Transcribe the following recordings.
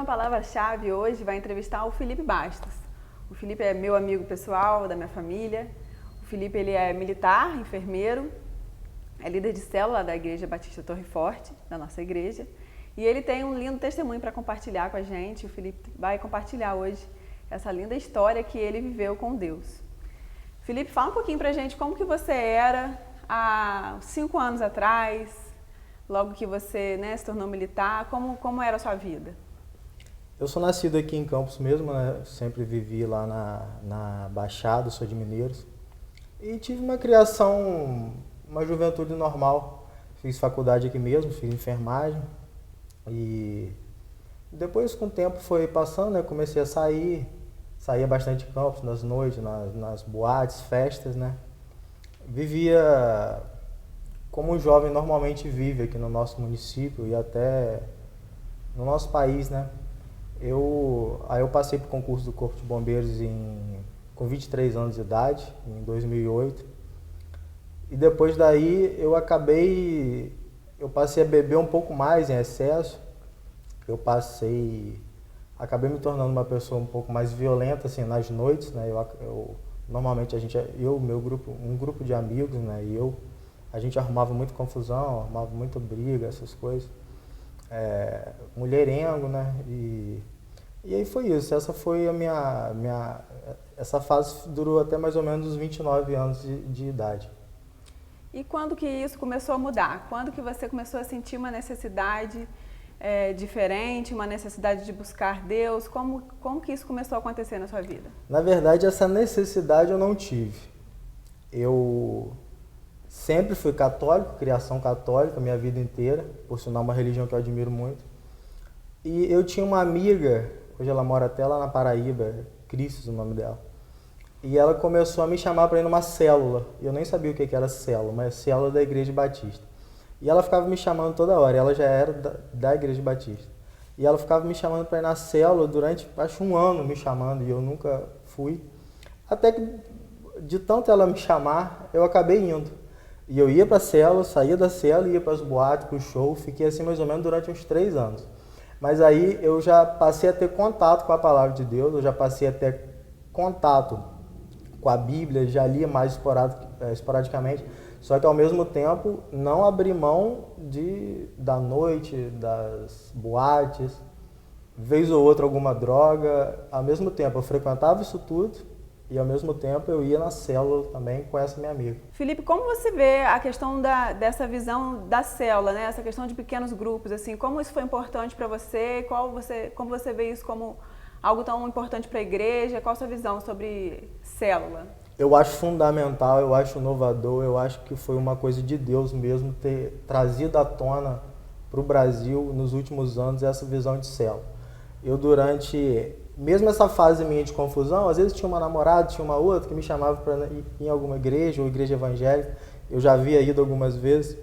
Programa Palavra-Chave hoje vai entrevistar o Felipe Bastos. O Felipe é meu amigo pessoal, da minha família. O Felipe ele é militar, enfermeiro, é líder de célula da Igreja Batista Torre Forte, da nossa igreja. E ele tem um lindo testemunho para compartilhar com a gente. O Felipe vai compartilhar hoje essa linda história que ele viveu com Deus. Felipe, fala um pouquinho para a gente como que você era há 5 anos atrás, logo que você se tornou militar, como era a sua vida? Eu sou nascido aqui em Campos mesmo, né? Sempre vivi lá na Baixada, sou de Mineiros. E tive uma criação, uma juventude normal. Fiz faculdade aqui mesmo, fiz enfermagem. E depois, com o tempo foi passando, né? Comecei a saía bastante de Campos, nas noites, nas boates, festas, né? Vivia como um jovem normalmente vive aqui no nosso município e até no nosso país, né? Aí eu passei para o concurso do Corpo de Bombeiros com 23 anos de idade, em 2008. E depois daí eu passei a beber um pouco mais em excesso. Acabei me tornando uma pessoa um pouco mais violenta assim nas noites, né? Normalmente um grupo de amigos, né? A gente arrumava muita confusão, arrumava muita briga, essas coisas. Mulherengo, né? E aí foi isso. Essa foi essa fase durou até mais ou menos os 29 anos de idade. E quando que isso começou a mudar? Quando que você começou a sentir uma necessidade diferente, uma necessidade de buscar Deus? Como que isso começou a acontecer na sua vida? Na verdade, essa necessidade eu não tive. Eu sempre fui católico, criação católica, minha vida inteira, por sinal uma religião que eu admiro muito. E eu tinha uma amiga, hoje ela mora até lá na Paraíba, Cris, o nome dela. E ela começou a me chamar para ir numa célula. Eu nem sabia o que era célula, mas célula da Igreja Batista. E ela ficava me chamando toda hora, ela já era da Igreja Batista. E ela ficava me chamando para ir na célula durante, acho, 1 ano me chamando, e eu nunca fui. Até que, de tanto ela me chamar, eu acabei indo. E eu ia para a célula, saía da célula, ia para as boates, para o show, fiquei assim mais ou menos durante uns 3 anos. Mas aí eu já passei a ter contato com a Palavra de Deus, eu já passei a ter contato com a Bíblia, já lia mais esporadicamente, só que ao mesmo tempo não abri mão da noite, das boates, vez ou outra alguma droga. Ao mesmo tempo eu frequentava isso tudo e ao mesmo tempo eu ia na célula também com essa minha amiga. Felipe, como você vê a questão dessa visão da célula, né? Essa questão de pequenos grupos, assim, como isso foi importante para você? Como você vê isso como algo tão importante para a igreja? Qual a sua visão sobre célula? Eu acho fundamental, eu acho inovador, eu acho que foi uma coisa de Deus mesmo ter trazido à tona para o Brasil nos últimos anos essa visão de célula. Mesmo essa fase minha de confusão, às vezes tinha uma namorada, tinha uma outra que me chamava para ir em alguma igreja ou igreja evangélica, eu já havia ido algumas vezes,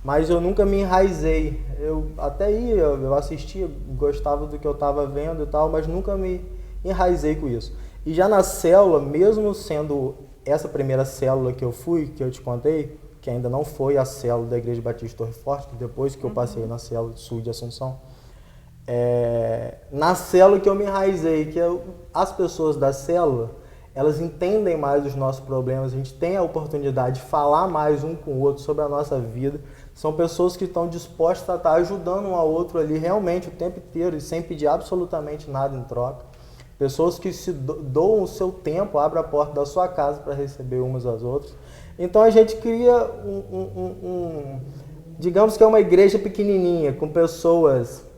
mas eu nunca me enraizei. Eu até ia, eu assistia, gostava do que eu estava vendo e tal, mas nunca me enraizei com isso. E já na célula, mesmo sendo essa primeira célula que eu fui, que eu te contei, que ainda não foi a célula da Igreja Batista Torre Forte, depois que eu passei na célula sul de Assunção, na célula que eu me enraizei, que as pessoas da célula, elas entendem mais os nossos problemas, a gente tem a oportunidade de falar mais um com o outro sobre a nossa vida. São pessoas que estão dispostas a estar ajudando um ao outro ali realmente o tempo inteiro e sem pedir absolutamente nada em troca. Pessoas que se doam o seu tempo, abrem a porta da sua casa para receber umas às outras. Então a gente cria digamos que é uma igreja pequenininha, com pessoas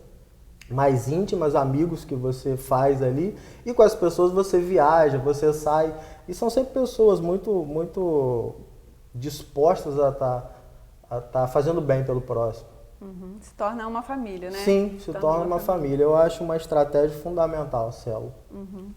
mais íntimas, amigos que você faz ali, e com as pessoas você viaja, você sai, e são sempre pessoas muito, muito dispostas a estar fazendo bem pelo próximo. Uhum. Se torna uma família, né? Sim, se torna uma família. Eu acho uma estratégia fundamental a célula. Uhum.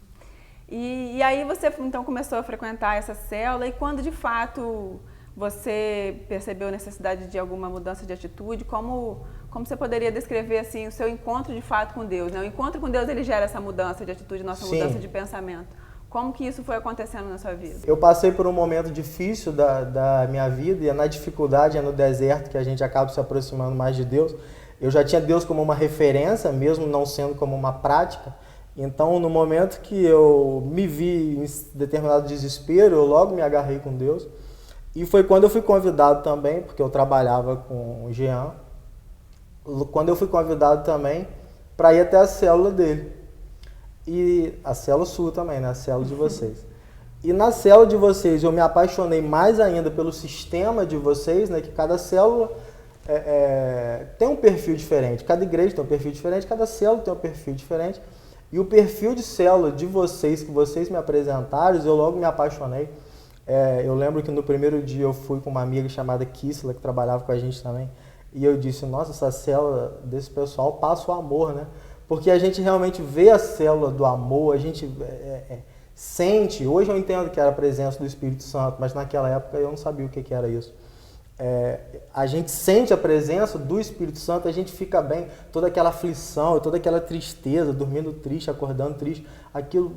E aí você então começou a frequentar essa célula, e quando de fato você percebeu a necessidade de alguma mudança de atitude, como você poderia descrever assim o seu encontro de fato com Deus, né? O encontro com Deus, ele gera essa mudança de atitude, nossa mudança de pensamento. Como que isso foi acontecendo na sua vida? Eu passei por um momento difícil da minha vida, e é na dificuldade, é no deserto que a gente acaba se aproximando mais de Deus. Eu já tinha Deus como uma referência, mesmo não sendo como uma prática. Então, no momento que eu me vi em determinado desespero, eu logo me agarrei com Deus. E foi quando eu fui convidado também, porque eu trabalhava com o Jean, quando eu fui convidado também para ir até a célula dele. E a célula sua também, né? A célula de vocês. E na célula de vocês eu me apaixonei mais ainda pelo sistema de vocês, né? Que cada célula tem um perfil diferente. Cada igreja tem um perfil diferente, cada célula tem um perfil diferente. E o perfil de célula de vocês, que vocês me apresentaram, eu logo me apaixonei. Eu lembro que no primeiro dia eu fui com uma amiga chamada Kissla, que trabalhava com a gente também. E eu disse, nossa, essa célula desse pessoal passa o amor, né? Porque a gente realmente vê a célula do amor, a gente sente. Hoje eu entendo que era a presença do Espírito Santo, mas naquela época eu não sabia o que era isso. A gente sente a presença do Espírito Santo, a gente fica bem, toda aquela aflição, toda aquela tristeza, dormindo triste, acordando triste, aquilo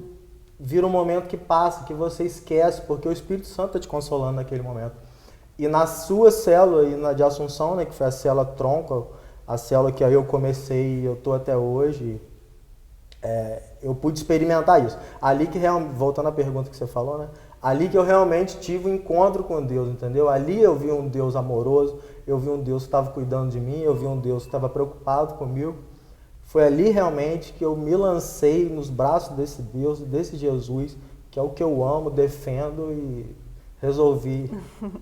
vira um momento que passa, que você esquece, porque o Espírito Santo está te consolando naquele momento. E na sua célula, e na de Assunção, né, que foi a célula tronco, a célula que aí eu comecei e eu estou até hoje, eu pude experimentar isso. Ali que realmente, voltando à pergunta que você falou, né? Ali que eu realmente tive um encontro com Deus, entendeu? Ali eu vi um Deus amoroso, eu vi um Deus que estava cuidando de mim, eu vi um Deus que estava preocupado comigo. Foi ali realmente que eu me lancei nos braços desse Deus, desse Jesus, que é o que eu amo, defendo e resolvi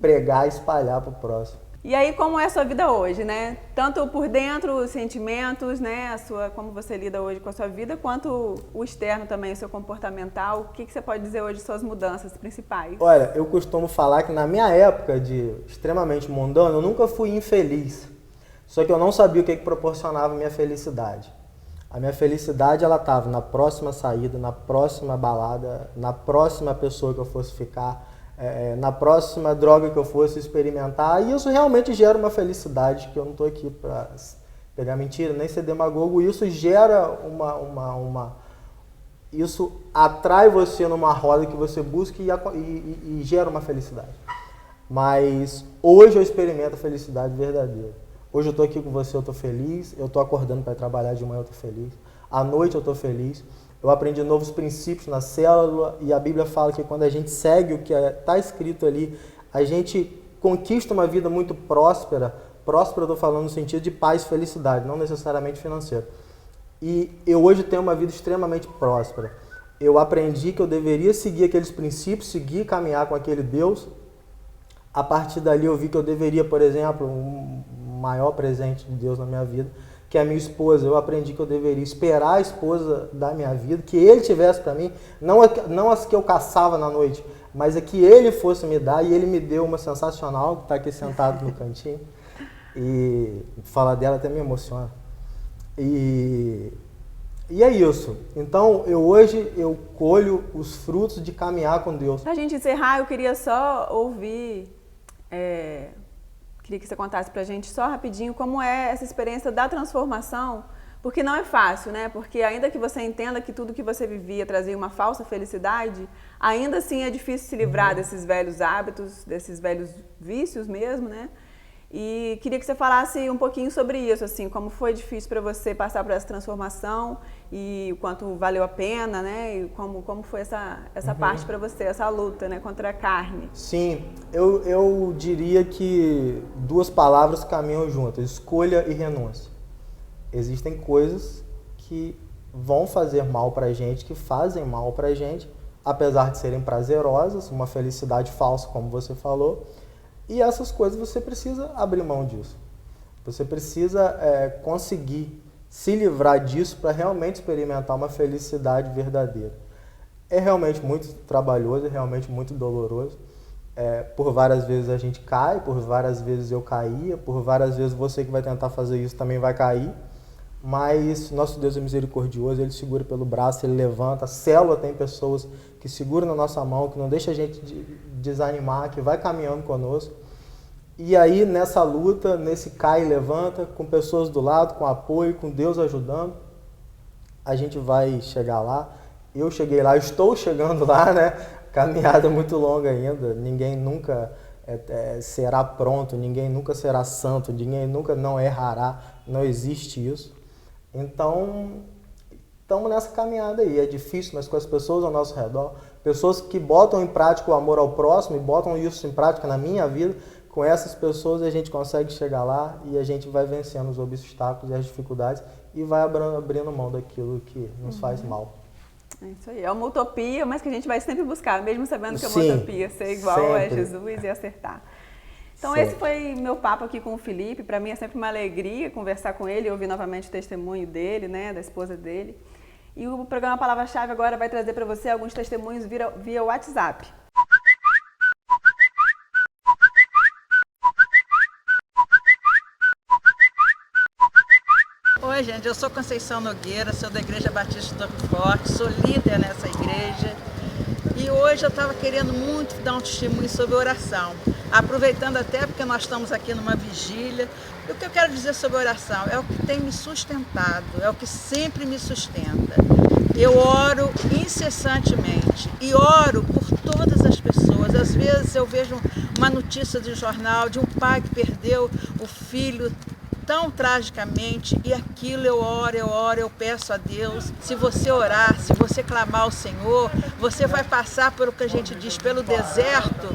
pregar e espalhar para o próximo. E aí, como é a sua vida hoje, né? Tanto por dentro, os sentimentos, né? Como você lida hoje com a sua vida, quanto o externo também, o seu comportamental. O que você pode dizer hoje de suas mudanças principais? Olha, eu costumo falar que na minha época de extremamente mundano, eu nunca fui infeliz. Só que eu não sabia o que proporcionava a minha felicidade. A minha felicidade, ela estava na próxima saída, na próxima balada, na próxima pessoa que eu fosse ficar, na próxima droga que eu fosse experimentar, e isso realmente gera uma felicidade, que eu não estou aqui para pegar mentira, nem ser demagogo. Isso gera isso atrai você numa roda que você busca e gera uma felicidade. Mas hoje eu experimento a felicidade verdadeira. Hoje eu estou aqui com você, eu estou feliz, eu estou acordando para trabalhar de manhã, eu estou feliz, à noite eu estou feliz. Eu aprendi novos princípios na célula e a Bíblia fala que quando a gente segue o que está escrito ali, a gente conquista uma vida muito próspera. Próspera eu estou falando no sentido de paz e felicidade, não necessariamente financeira. E eu hoje tenho uma vida extremamente próspera. Eu aprendi que eu deveria seguir aqueles princípios, seguir caminhar com aquele Deus. A partir dali eu vi que eu deveria, por exemplo, um maior presente de Deus na minha vida, que é a minha esposa. Eu aprendi que eu deveria esperar a esposa da minha vida, que ele tivesse para mim, não as que eu caçava na noite, mas a que ele fosse me dar, e ele me deu uma sensacional, que está aqui sentado no cantinho, e falar dela até me emociona. E é isso. Então, hoje eu colho os frutos de caminhar com Deus. Pra gente encerrar, eu queria só ouvir... Queria que você contasse pra gente só rapidinho como é essa experiência da transformação, porque não é fácil, né? Porque ainda que você entenda que tudo que você vivia trazia uma falsa felicidade, ainda assim é difícil se livrar desses velhos hábitos, desses velhos vícios mesmo, né? E queria que você falasse um pouquinho sobre isso, assim, como foi difícil para você passar por essa transformação e o quanto valeu a pena, né? E como foi essa parte para você, essa luta, né, contra a carne. Sim, eu diria que duas palavras caminham juntas, escolha e renúncia. Existem coisas que vão fazer mal pra gente, que fazem mal pra gente, apesar de serem prazerosas, uma felicidade falsa, como você falou. E essas coisas você precisa abrir mão disso. Você precisa conseguir se livrar disso para realmente experimentar uma felicidade verdadeira. É realmente muito trabalhoso, é realmente muito doloroso. Por várias vezes a gente cai, por várias vezes eu caía, por várias vezes você que vai tentar fazer isso também vai cair. Mas nosso Deus é misericordioso, Ele segura pelo braço, Ele levanta. A célula tem pessoas que seguram na nossa mão, que não deixa a gente desanimar, que vai caminhando conosco. E aí nessa luta, nesse cai e levanta, com pessoas do lado, com apoio, com Deus ajudando, a gente vai chegar lá. Eu cheguei lá, estou chegando lá, né? Caminhada muito longa ainda, ninguém nunca será pronto, ninguém nunca será santo, ninguém nunca não errará, não existe isso. Então, estamos nessa caminhada aí, é difícil, mas com as pessoas ao nosso redor, pessoas que botam em prática o amor ao próximo e botam isso em prática na minha vida, com essas pessoas a gente consegue chegar lá e a gente vai vencendo os obstáculos e as dificuldades e vai abrindo mão daquilo que nos faz mal. É isso aí, é uma utopia, mas que a gente vai sempre buscar, mesmo sabendo que é uma Sim, utopia, ser igual a sempre. Jesus e acertar. Então Sempre. esse foi meu papo aqui com o Felipe, para mim é sempre uma alegria conversar com ele e ouvir novamente o testemunho dele, né, da esposa dele. E o programa Palavra-Chave agora vai trazer para você alguns testemunhos via WhatsApp. Oi, gente, eu sou Conceição Nogueira, sou da Igreja Batista Torre Forte, sou líder nessa igreja e hoje eu estava querendo muito dar um testemunho sobre oração, aproveitando até porque nós estamos aqui numa vigília. E o que eu quero dizer sobre oração é o que tem me sustentado, é o que sempre me sustenta. Eu oro incessantemente e oro por todas as pessoas. Às vezes eu vejo uma notícia de jornal de um pai que perdeu o filho tão tragicamente, e aquilo eu oro, eu peço a Deus. Se você orar, se você clamar ao Senhor, você vai passar por o que a gente diz, pelo deserto,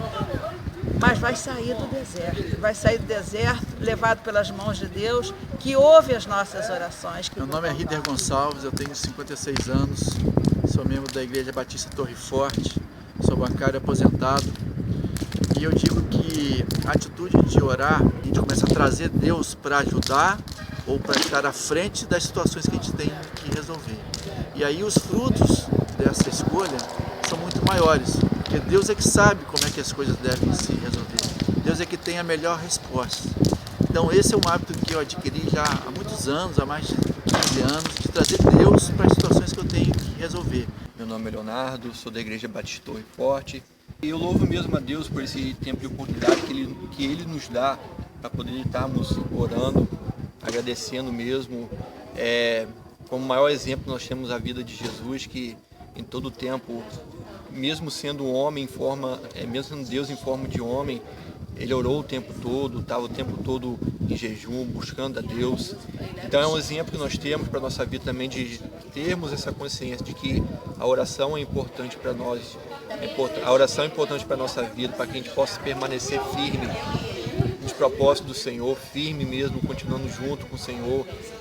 mas vai sair do deserto, levado pelas mãos de Deus, que ouve as nossas orações. Meu nome é Rider Gonçalves, eu tenho 56 anos, sou membro da Igreja Batista Torre Forte, sou bancário aposentado. E eu digo que a atitude de orar, a gente começa a trazer Deus para ajudar ou para estar à frente das situações que a gente tem que resolver. E aí os frutos dessa escolha são muito maiores, porque Deus é que sabe como é que as coisas devem se resolver. Deus é que tem a melhor resposta. Então esse é um hábito que eu adquiri já há muitos anos, há mais de 15 anos, de trazer Deus para as situações que eu tenho que resolver. Meu nome é Leonardo, sou da Igreja Batista Torre Forte. E eu louvo mesmo a Deus por esse tempo de oportunidade que Ele nos dá para poder estarmos orando, agradecendo mesmo. Como maior exemplo nós temos a vida de Jesus, que em todo o tempo, mesmo sendo um homem mesmo sendo Deus em forma de homem, Ele orou o tempo todo, estava o tempo todo em jejum, buscando a Deus. Então é um exemplo que nós temos para a nossa vida também, de termos essa consciência de que a oração é importante para nós. A oração é importante para a nossa vida, para que a gente possa permanecer firme nos propósitos do Senhor, firme mesmo, continuando junto com o Senhor,